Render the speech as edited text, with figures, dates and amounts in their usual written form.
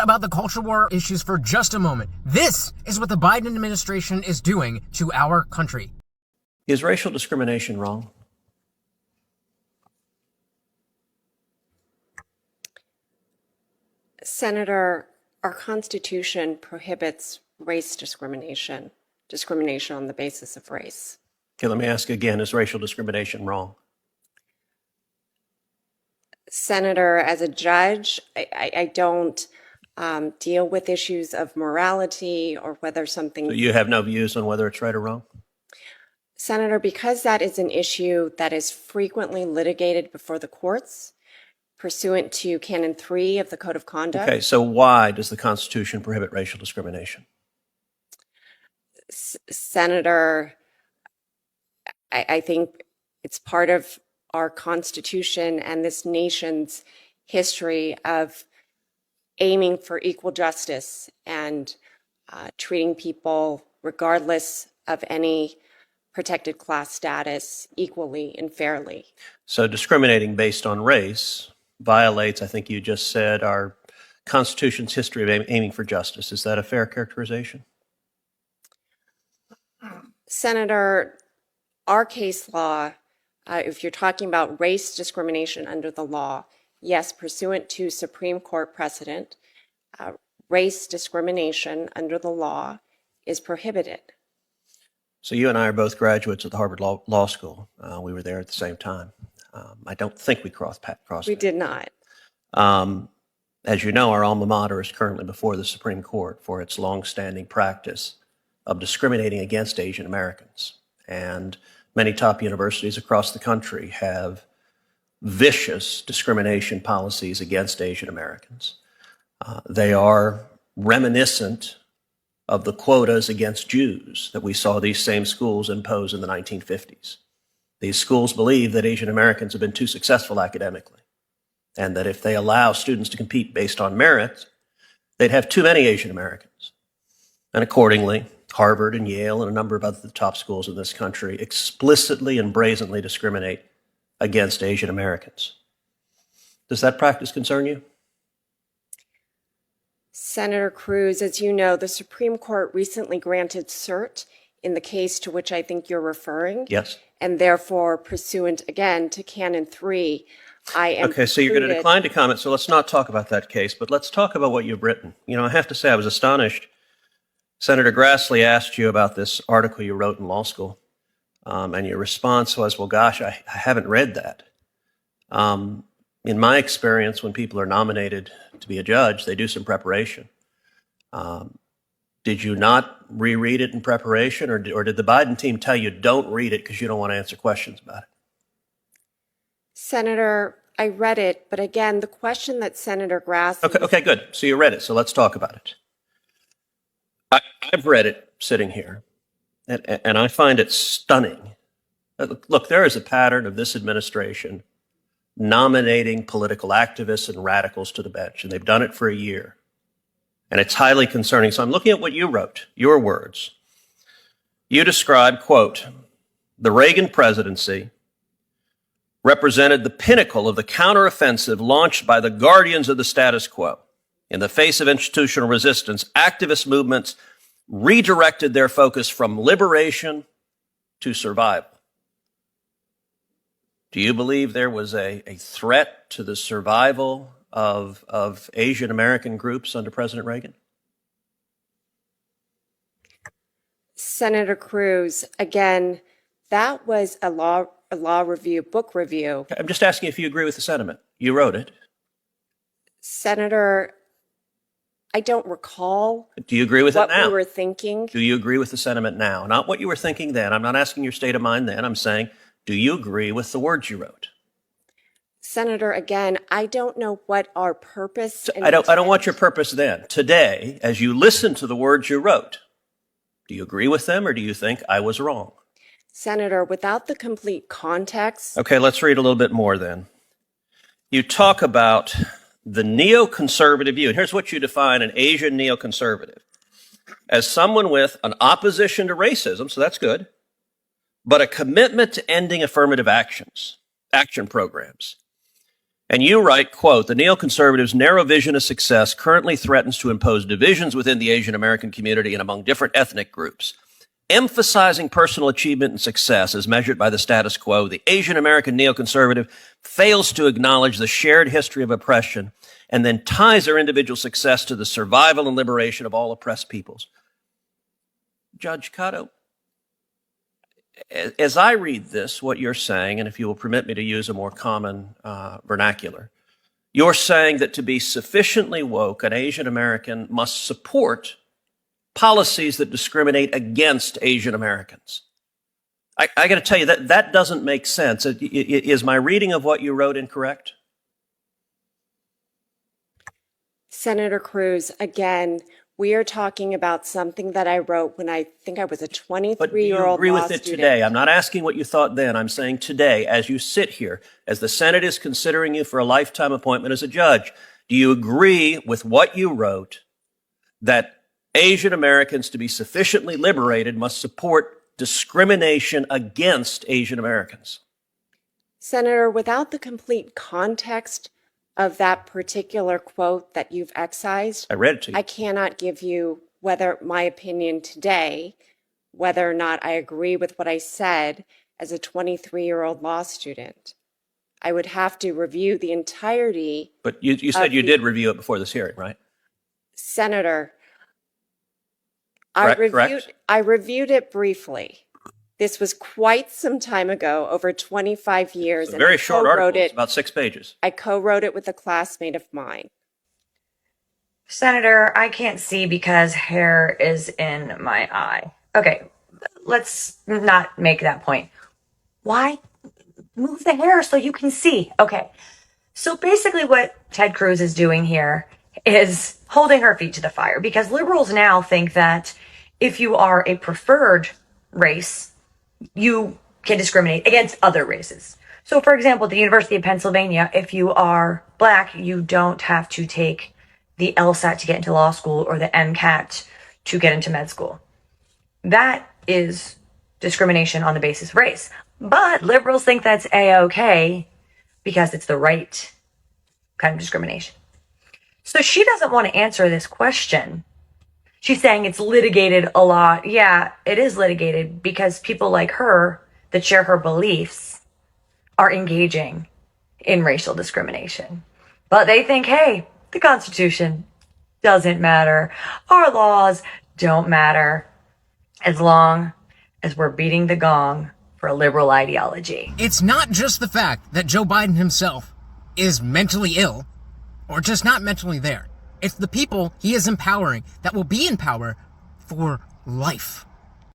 about the culture war issues for just a moment. This is what the Biden administration is doing to our country. Is racial discrimination wrong? Senator, our Constitution prohibits race discrimination on the basis of race. Okay, let me ask again, is racial discrimination wrong? Senator, as a judge, I don't deal with issues of morality or whether something... So you have no views on whether it's right or wrong? Senator, because that is an issue that is frequently litigated before the courts, pursuant to Canon 3 of the Code of Conduct. Okay, so why does the Constitution prohibit racial discrimination? Senator, I think it's part of our Constitution and this nation's history of aiming for equal justice and treating people, regardless of any protected class status, equally and fairly. So discriminating based on race violates, I think you just said, our Constitution's history of aiming for justice. Is that a fair characterization? Senator, our case law, if you're talking about race discrimination under the law, yes, pursuant to Supreme Court precedent, race discrimination under the law is prohibited. So you and I are both graduates of the Harvard Law School. We were there at the same time. I don't think we crossed paths. We did not. As you know, our alma mater is currently before the Supreme Court for its longstanding practice of discriminating against Asian Americans. And many top universities across the country have vicious discrimination policies against Asian Americans. They are reminiscent of the quotas against Jews that we saw these same schools impose in the 1950s. These schools believe that Asian Americans have been too successful academically, and that if they allow students to compete based on merit, they'd have too many Asian Americans. And accordingly, Harvard and Yale and a number of other top schools in this country explicitly and brazenly discriminate against Asian Americans. Does that practice concern you? Senator Cruz, as you know, the Supreme Court recently granted cert in the case to which I think you're referring. Yes. And therefore, pursuant again to Canon 3, I am Okay, so you're going to decline to comment, so let's not talk about that case, but let's talk about what you've written. You know, I have to say I was astonished. Senator Grassley asked you about this article you wrote in law school, and your response was, well, gosh, I haven't read that. In my experience, when people are nominated to be a judge, they do some preparation. Did you not reread it in preparation, or did the Biden team tell you don't read it because you don't want to answer questions about it? Senator, I read it, but again, the question that Senator Grassley... Okay, good. So you read it, so let's talk about it. I've read it sitting here, and I find it stunning. Look, there is a pattern of this administration nominating political activists and radicals to the bench, and they've done it for a year. And it's highly concerning. So I'm looking at what you wrote, your words. You described, quote, the Reagan presidency represented the pinnacle of the counteroffensive launched by the guardians of the status quo. In the face of institutional resistance, activist movements redirected their focus from liberation to survival. Do you believe there was a threat to the survival of Asian American groups under President Reagan? Senator Cruz, again, that was a law review, book review. I'm just asking if you agree with the sentiment. You wrote it. Senator, I don't recall. Do you agree with it now? What we were thinking. Do you agree with the sentiment now? Not what you were thinking then. I'm not asking your state of mind then. I'm saying, do you agree with the words you wrote? Senator, again, I don't know what our purpose. I don't want your purpose then. Today, as you listen to the words you wrote, do you agree with them, or do you think I was wrong? Senator, without the complete context. Okay, let's read a little bit more then. You talk about the neoconservative view, and here's what you define an Asian neoconservative: as someone with an opposition to racism, so that's good, but a commitment to ending affirmative action programs. And you write, quote, the neoconservatives' narrow vision of success currently threatens to impose divisions within the Asian American community and among different ethnic groups. Emphasizing personal achievement and success as measured by the status quo, the Asian American neoconservative fails to acknowledge the shared history of oppression and then ties their individual success to the survival and liberation of all oppressed peoples. Judge Kato, as I read this, what you're saying, and if you will permit me to use a more common vernacular, you're saying that to be sufficiently woke, an Asian American must support policies that discriminate against Asian Americans. I got to tell you, that doesn't make sense. Is my reading of what you wrote incorrect? Senator Cruz, again, we are talking about something that I wrote when I think I was a 23-year-old But do you agree law with it student. today? I'm not asking what you thought then. I'm saying today, as you sit here, as the Senate is considering you for a lifetime appointment as a judge, do you agree with what you wrote that Asian Americans, to be sufficiently liberated, must support discrimination against Asian Americans? Senator, without the complete context of that particular quote that you've excised, I read it to you. I cannot give you whether my opinion today, whether or not I agree with what I said as a 23-year-old law student. I would have to review the entirety. But you said you did review it before this hearing, right? Senator, Correct? I reviewed it briefly. This was quite some time ago, over 25 years. It's a very short article. It's about 6 pages. I co-wrote it with a classmate of mine. Senator, I can't see because hair is in my eye. Okay, let's not make that point. Why? Move the hair so you can see. Okay, so basically what Ted Cruz is doing here is holding her feet to the fire, because liberals now think that if you are a preferred race, you can discriminate against other races. So for example, at the University of Pennsylvania, if you are Black, you don't have to take the LSAT to get into law school or the MCAT to get into med school. That is discrimination on the basis of race. But liberals think that's A-okay because it's the right kind of discrimination. So she doesn't want to answer this question. She's saying it's litigated a lot. Yeah, it is litigated because people like her that share her beliefs are engaging in racial discrimination. But they think, hey, the Constitution doesn't matter. Our laws don't matter as long as we're beating the gong for a liberal ideology. It's not just the fact that Joe Biden himself is mentally ill or just not mentally there. It's the people he is empowering that will be in power for life.